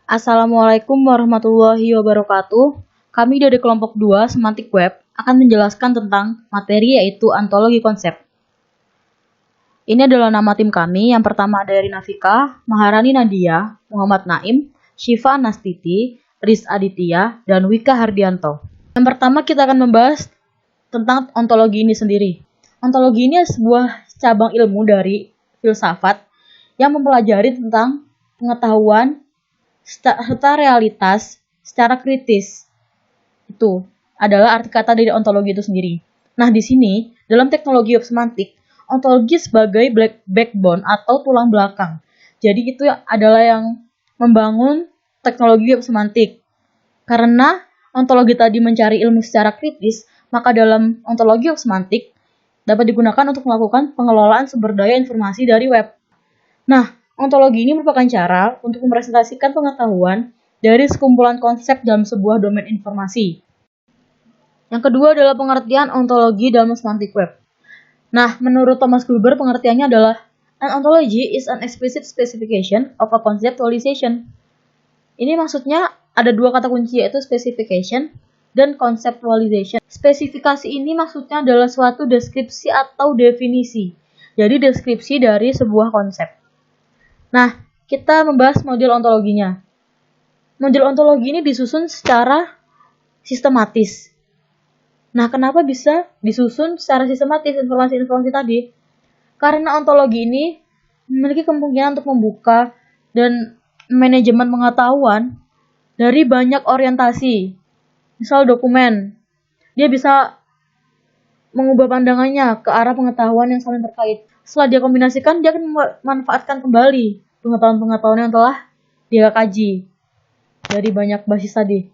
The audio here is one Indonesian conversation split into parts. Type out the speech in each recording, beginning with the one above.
Assalamualaikum warahmatullahi wabarakatuh. Kami dari kelompok 2 Semantik Web akan menjelaskan tentang materi yaitu ontologi konsep. Ini adalah nama tim kami. Yang pertama ada Rina Fika, Maharani Nadia, Muhammad Naim, Syifa Nastiti, Riz Aditya, dan Wika Hardianto. Yang pertama kita akan membahas tentang ontologi ini sendiri. Ontologi ini sebuah cabang ilmu dari filsafat yang mempelajari tentang pengetahuan serta realitas secara kritis. Itu adalah arti kata dari ontologi itu sendiri. Nah, di sini dalam teknologi web semantik, ontologi sebagai backbone atau tulang belakang. Jadi itu adalah yang membangun teknologi web semantik. Karena ontologi tadi mencari ilmu secara kritis, maka dalam ontologi web semantik dapat digunakan untuk melakukan pengelolaan sumber daya informasi dari web. Nah, ontologi ini merupakan cara untuk merepresentasikan pengetahuan dari sekumpulan konsep dalam sebuah domain informasi. Yang kedua adalah pengertian ontologi dalam semantik web. Nah, menurut Thomas Gruber, pengertiannya adalah an ontology is an explicit specification of a conceptualization. Ini maksudnya ada dua kata kunci yaitu specification dan conceptualization. Spesifikasi ini maksudnya adalah suatu deskripsi atau definisi. Jadi deskripsi dari sebuah konsep. Nah, kita membahas model ontologinya. Model ontologi ini disusun secara sistematis. Nah, kenapa bisa disusun secara sistematis informasi-informasi tadi? Karena ontologi ini memiliki kemungkinan untuk membuka dan manajemen pengetahuan dari banyak orientasi. Misal dokumen, dia bisa mengubah pandangannya ke arah pengetahuan yang saling terkait. Setelah dia kombinasikan, dia akan memanfaatkan kembali pengetahuan-pengetahuan yang telah dia kaji dari banyak basis tadi.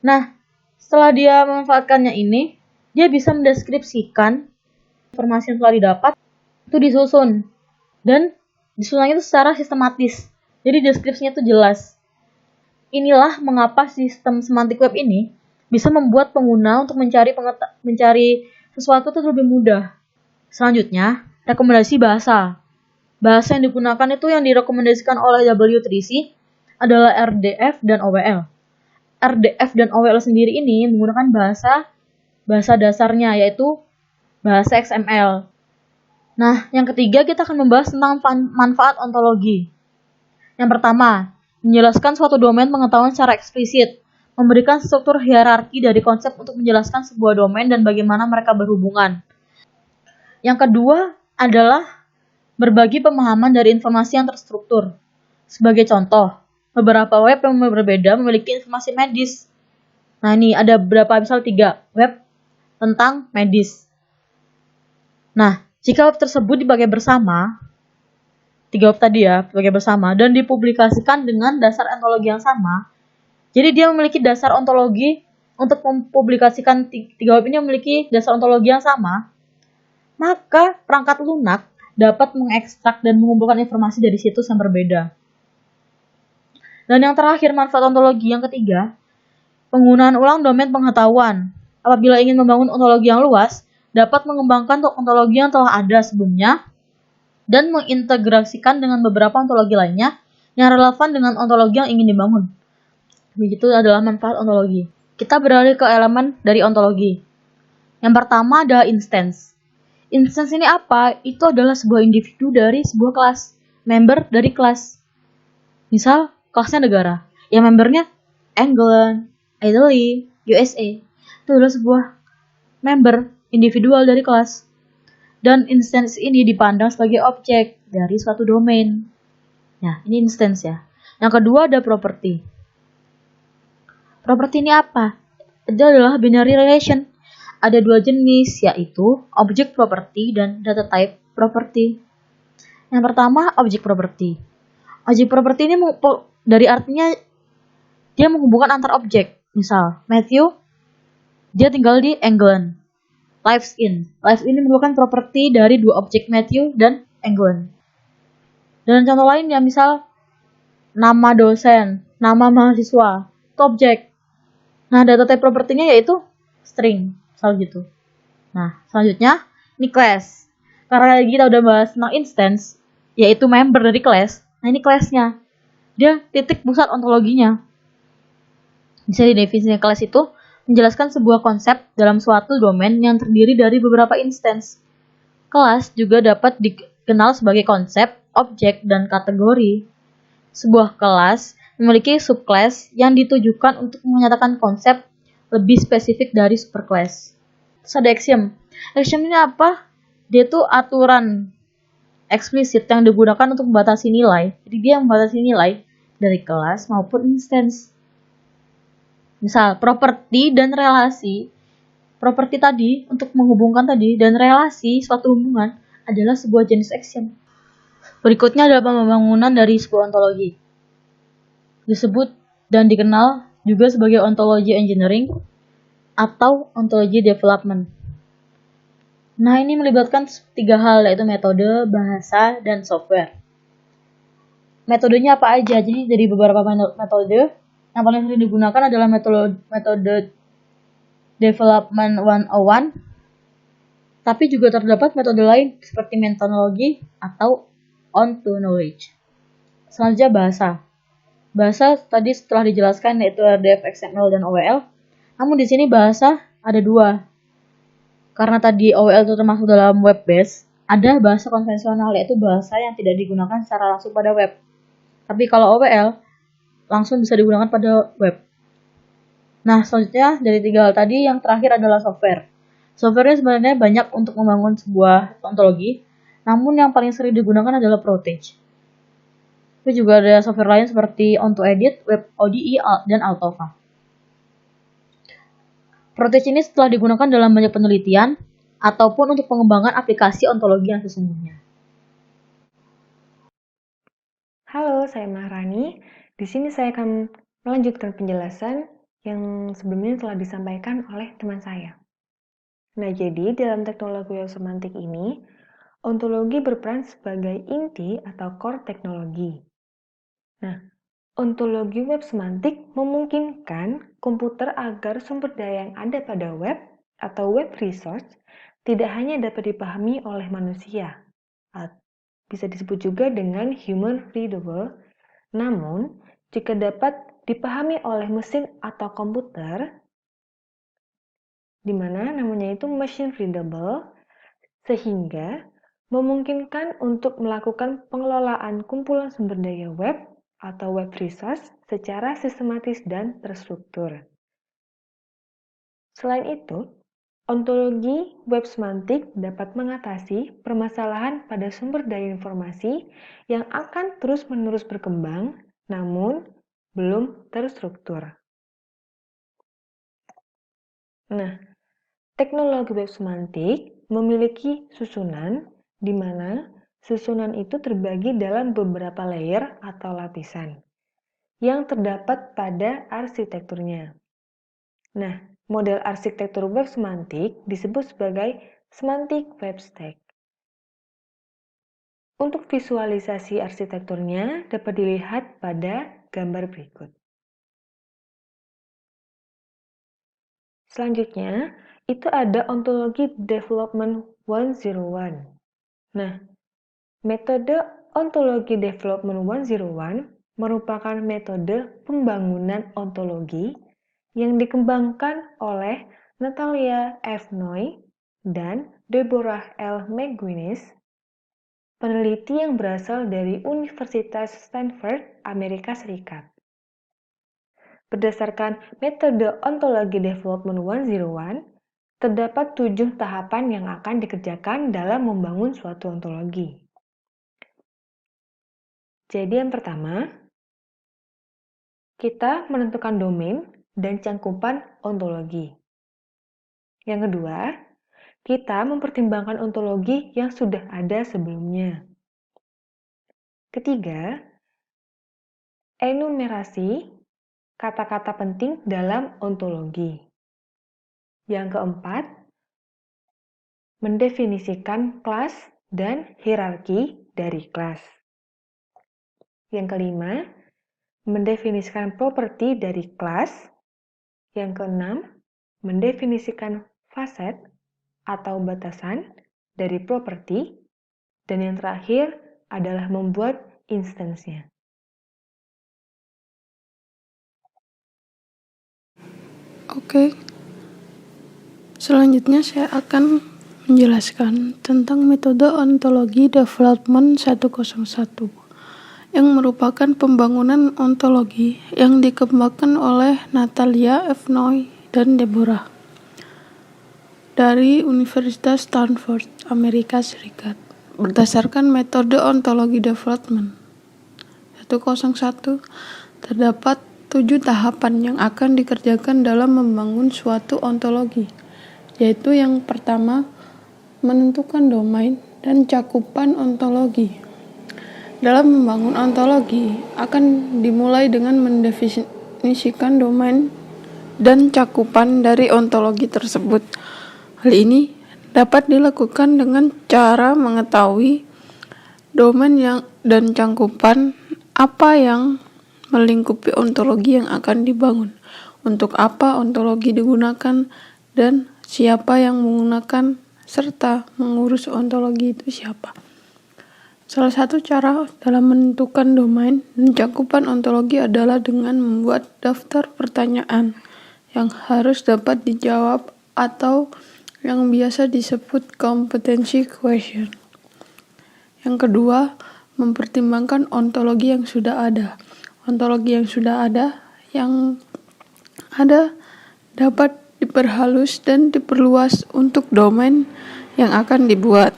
Nah, setelah dia memanfaatkannya ini, dia bisa mendeskripsikan informasi yang telah didapat, itu disusun. Dan disusunnya itu secara sistematis. Jadi deskripsinya itu jelas. Inilah mengapa sistem semantik web ini bisa membuat pengguna untuk mencari sesuatu itu lebih mudah. Selanjutnya, rekomendasi bahasa. Bahasa yang digunakan itu yang direkomendasikan oleh W3C adalah RDF dan OWL. RDF dan OWL sendiri ini menggunakan bahasa dasarnya yaitu bahasa XML. Nah, yang ketiga kita akan membahas tentang manfaat ontologi. Yang pertama, menjelaskan suatu domain pengetahuan secara eksplisit, memberikan struktur hierarki dari konsep untuk menjelaskan sebuah domain dan bagaimana mereka berhubungan. Yang kedua adalah berbagi pemahaman dari informasi yang terstruktur. Sebagai contoh, beberapa web yang berbeda memiliki informasi medis. Nah, ini ada beberapa, misal 3 web tentang medis. Nah, jika web tersebut dipakai bersama, 3 web tadi ya, dipakai bersama, dan dipublikasikan dengan dasar ontologi yang sama, jadi dia memiliki dasar ontologi untuk mempublikasikan 3 web ini memiliki dasar ontologi yang sama, maka perangkat lunak dapat mengekstrak dan mengumpulkan informasi dari situs yang berbeda. Dan yang terakhir, manfaat ontologi yang ketiga, penggunaan ulang domain pengetahuan. Apabila ingin membangun ontologi yang luas, dapat mengembangkan ontologi yang telah ada sebelumnya dan mengintegrasikan dengan beberapa ontologi lainnya yang relevan dengan ontologi yang ingin dibangun. Begitu adalah manfaat ontologi. Kita beralih ke elemen dari ontologi. Yang pertama adalah instance. Instance ini apa? Itu adalah sebuah individu dari sebuah kelas, member dari kelas. Misal, kelasnya negara, yang membernya England, Italy, USA. Itu adalah sebuah member individual dari kelas. Dan instance ini dipandang sebagai objek dari suatu domain. Ya, ini instance ya. Yang kedua ada property. Property ini apa? Itu adalah binary relation. Ada 2 jenis, yaitu object property dan data type property. Yang pertama, object property. Object property ini dari artinya dia menghubungkan antar objek. Misal, Matthew, dia tinggal di England. Lives in merupakan properti dari 2 objek Matthew dan England. Dan contoh lainnya, misal nama dosen, nama mahasiswa, itu objek. Nah, data type propertinya yaitu string, misal gitu. Nah, selanjutnya ini class. Karena kita udah bahas tentang instance, yaitu member dari class. Nah, ini classnya. Dia titik pusat ontologinya. Bisa didefinisikan kelas itu menjelaskan sebuah konsep dalam suatu domain yang terdiri dari beberapa instance. Kelas juga dapat dikenal sebagai konsep, objek, dan kategori. Sebuah kelas memiliki subclass yang ditujukan untuk menyatakan konsep lebih spesifik dari superclass. Terus ada axiom. Axiom ini apa? Dia tuh aturan eksplisit yang digunakan untuk membatasi nilai. Jadi dia membatasi nilai dari kelas maupun instance. Misal, properti dan relasi. Properti tadi untuk menghubungkan tadi dan relasi suatu hubungan adalah sebuah jenis axiom. Berikutnya adalah pembangunan dari sebuah ontologi. Disebut dan dikenal juga sebagai ontologi engineering atau ontologi development. Nah, ini melibatkan 3 hal, yaitu metode, bahasa, dan software. Metodenya apa aja? Jadi dari beberapa metode, yang paling sering digunakan adalah metode development 101, tapi juga terdapat metode lain seperti metodologi atau on to knowledge. Selanjutnya bahasa. Bahasa tadi setelah dijelaskan yaitu RDF, XML, dan OWL. Namun di sini bahasa ada 2. Karena tadi OWL itu termasuk dalam web base, ada bahasa konvensional yaitu bahasa yang tidak digunakan secara langsung pada web. Tapi kalau OWL langsung bisa digunakan pada web. Nah, selanjutnya dari 3 hal tadi yang terakhir adalah software. Software sebenarnya banyak untuk membangun sebuah ontologi, namun yang paling sering digunakan adalah Protege. Tapi juga ada software lain seperti OnToEdit, WebODE, dan Altova. Protege ini setelah digunakan dalam banyak penelitian ataupun untuk pengembangan aplikasi ontologi yang sesungguhnya. Halo, saya Maharani. Di sini saya akan melanjutkan penjelasan yang sebelumnya telah disampaikan oleh teman saya. Nah, jadi dalam teknologi web semantik ini, ontologi berperan sebagai inti atau core teknologi. Nah, ontologi web semantik memungkinkan komputer agar sumber daya yang ada pada web atau web resource tidak hanya dapat dipahami oleh manusia, bisa disebut juga dengan human readable, namun jika dapat dipahami oleh mesin atau komputer, di mana namanya itu machine readable, sehingga memungkinkan untuk melakukan pengelolaan kumpulan sumber daya web atau web resource secara sistematis dan terstruktur. Selain itu, ontologi web semantik dapat mengatasi permasalahan pada sumber daya informasi yang akan terus-menerus berkembang, namun belum terstruktur. Nah, teknologi web semantik memiliki susunan di mana susunan itu terbagi dalam beberapa layer atau lapisan yang terdapat pada arsitekturnya. Nah, model arsitektur web semantik disebut sebagai semantic web stack. Untuk visualisasi arsitekturnya dapat dilihat pada gambar berikut. Selanjutnya, itu ada ontologi development 101. Nah, metode ontologi development 101 merupakan metode pembangunan ontologi yang dikembangkan oleh Natalia F. Noy dan Deborah L. McGuinness, peneliti yang berasal dari Universitas Stanford, Amerika Serikat. Berdasarkan metode ontologi development 101, terdapat 7 tahapan yang akan dikerjakan dalam membangun suatu ontologi. Jadi yang pertama, kita menentukan domain dan cangkupan ontologi. Yang kedua, kita mempertimbangkan ontologi yang sudah ada sebelumnya. Ketiga, enumerasi kata-kata penting dalam ontologi. Yang keempat, mendefinisikan kelas dan hierarki dari kelas. Yang kelima, mendefinisikan properti dari kelas. Yang keenam, mendefinisikan facet atau batasan dari properti. Dan yang terakhir adalah membuat instance-nya. Oke, selanjutnya saya akan menjelaskan tentang metode ontologi development 101 yang merupakan pembangunan ontologi yang dikembangkan oleh Natalia F. Noy dan Deborah dari Universitas Stanford, Amerika Serikat. Berdasarkan metode ontologi development 101, terdapat 7 tahapan yang akan dikerjakan dalam membangun suatu ontologi, yaitu yang pertama, menentukan domain dan cakupan ontologi. Dalam membangun ontologi, akan dimulai dengan mendefinisikan domain dan cakupan dari ontologi tersebut. Hal ini dapat dilakukan dengan cara mengetahui domain dan cakupan apa yang melingkupi ontologi yang akan dibangun, untuk apa ontologi digunakan, dan siapa yang menggunakan serta mengurus ontologi itu siapa. Salah satu cara dalam menentukan domain dan cakupan ontologi adalah dengan membuat daftar pertanyaan yang harus dapat dijawab atau yang biasa disebut competency question. Yang kedua, mempertimbangkan ontologi yang sudah ada. Ontologi yang sudah ada dapat diperhalus dan diperluas untuk domain yang akan dibuat.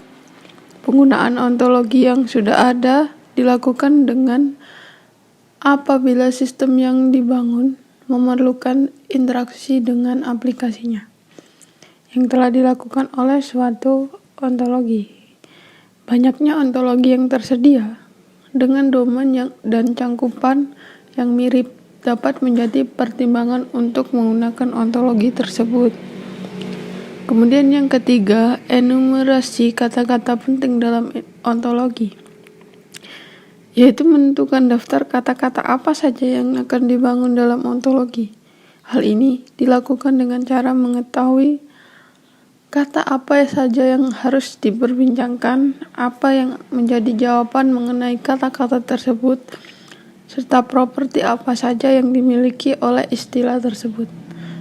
Penggunaan ontologi yang sudah ada dilakukan dengan apabila sistem yang dibangun memerlukan interaksi dengan aplikasinya yang telah dilakukan oleh suatu ontologi. Banyaknya ontologi yang tersedia dengan domain dan cakupan yang mirip dapat menjadi pertimbangan untuk menggunakan ontologi tersebut. Kemudian yang ketiga, enumerasi kata-kata penting dalam ontologi, yaitu menentukan daftar kata-kata apa saja yang akan dibangun dalam ontologi. Hal ini dilakukan dengan cara mengetahui kata apa saja yang harus diperbincangkan, apa yang menjadi jawaban mengenai kata-kata tersebut, serta properti apa saja yang dimiliki oleh istilah tersebut.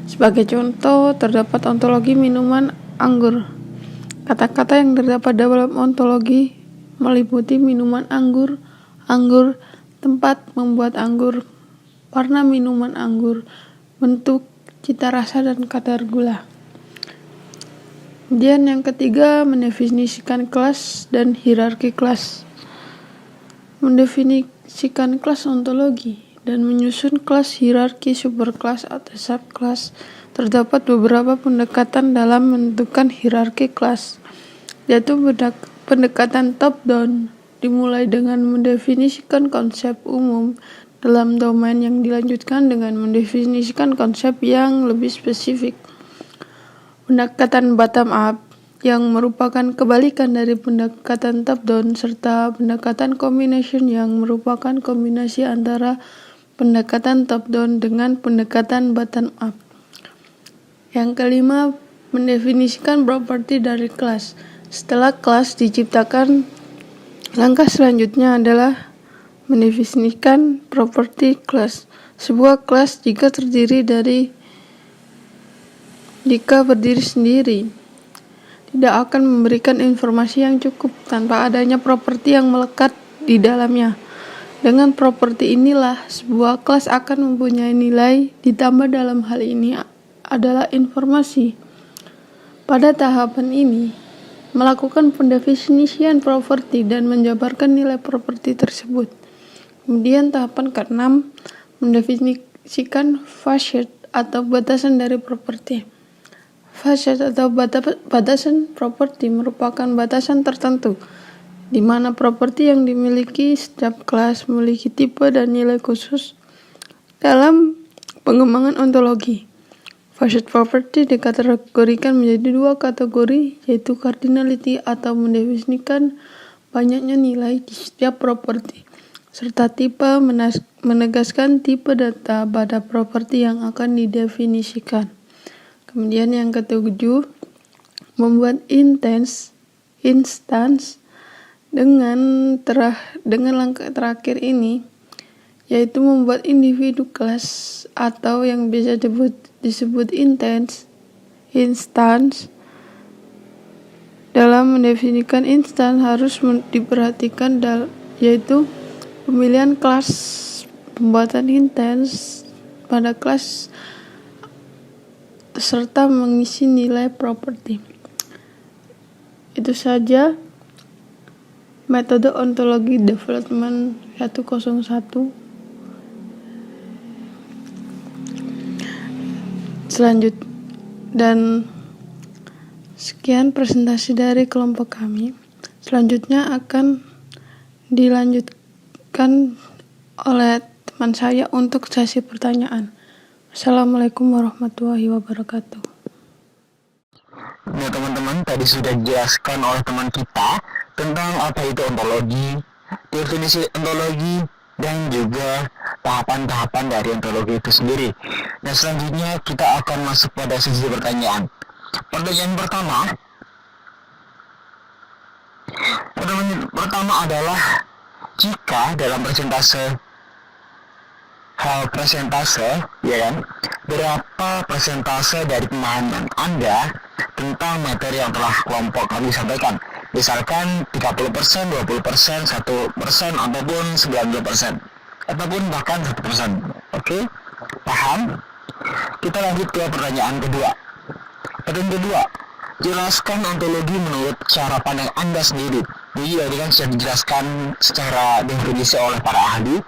Sebagai contoh, terdapat ontologi minuman anggur. Kata-kata yang terdapat dalam ontologi meliputi minuman anggur, tempat membuat anggur, warna minuman anggur, bentuk, cita rasa, dan kadar gula. Kemudian yang ketiga, mendefinisikan kelas dan hierarki kelas. Mendefinisikan kelas ontologi dan menyusun kelas, hierarki, superkelas atau subkelas. Terdapat beberapa pendekatan dalam menentukan hierarki kelas, yaitu pendekatan top-down, dimulai dengan mendefinisikan konsep umum dalam domain yang dilanjutkan dengan mendefinisikan konsep yang lebih spesifik. Pendekatan bottom-up, yang merupakan kebalikan dari pendekatan top-down, serta pendekatan combination yang merupakan kombinasi antara pendekatan top-down dengan pendekatan bottom-up. Yang kelima, mendefinisikan properti dari kelas. Setelah kelas diciptakan, langkah selanjutnya adalah mendefinisikan properti kelas. Sebuah kelas jika berdiri sendiri, tidak akan memberikan informasi yang cukup tanpa adanya properti yang melekat di dalamnya. Dengan properti inilah sebuah kelas akan mempunyai nilai, ditambah dalam hal ini adalah informasi. Pada tahapan ini, melakukan pendefinisian properti dan menjabarkan nilai properti tersebut. Kemudian tahapan ke-6, mendefinisikan facet atau batasan dari properti. Facet atau batasan properti merupakan batasan tertentu di mana properti yang dimiliki setiap kelas memiliki tipe dan nilai khusus dalam pengembangan ontologi. Facet property dikategorikan menjadi 2 kategori, yaitu cardinality atau mendefinisikan banyaknya nilai di setiap properti, serta type menegaskan tipe data pada properti yang akan didefinisikan. Kemudian yang ketujuh, membuat instance dengan langkah terakhir ini, yaitu membuat individu kelas atau yang bisa disebut instance. Dalam mendefinisikan instance harus diperhatikan yaitu pemilihan kelas, pembuatan instance pada kelas serta mengisi nilai properti. Itu saja metode ontologi development 101. Dan sekian presentasi dari kelompok kami. Selanjutnya akan dilanjutkan oleh teman saya untuk sesi pertanyaan. Assalamualaikum warahmatullahi wabarakatuh. Nah teman-teman, tadi sudah dijelaskan oleh teman kita tentang apa itu ontologi, definisi ontologi, dan juga tahapan-tahapan dari ontologi itu sendiri. Nah selanjutnya kita akan masuk pada sesi pertanyaan. Pertanyaan pertama adalah, jika dalam persentase, ya kan, berapa persentase dari pemahaman Anda tentang materi yang telah kelompok kami sampaikan? Misalkan 30%, 20%, 1%, ataupun 90%, ataupun bahkan 1%. Oke? Paham? Kita lanjut ke pertanyaan kedua. Pertanyaan kedua, jelaskan ontologi menurut cara pandang Anda sendiri. Jadi tadi kan sudah dijelaskan secara definisi oleh para ahli.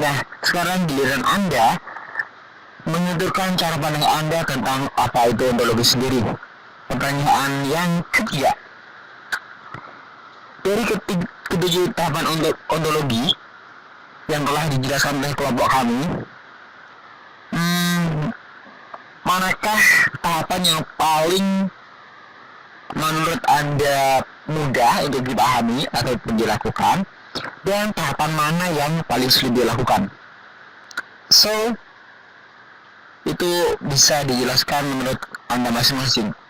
Nah, sekarang giliran Anda menuturkan cara pandang Anda tentang apa itu ontologi sendiri. Pertanyaan yang ketiga, dari ketujuh tahapan ontologi yang telah dijelaskan oleh kelompok kami, manakah tahapan yang paling menurut Anda mudah untuk dipahami atau dilakukan, dan tahapan mana yang paling sulit dilakukan? So, itu bisa dijelaskan menurut Anda masing-masing.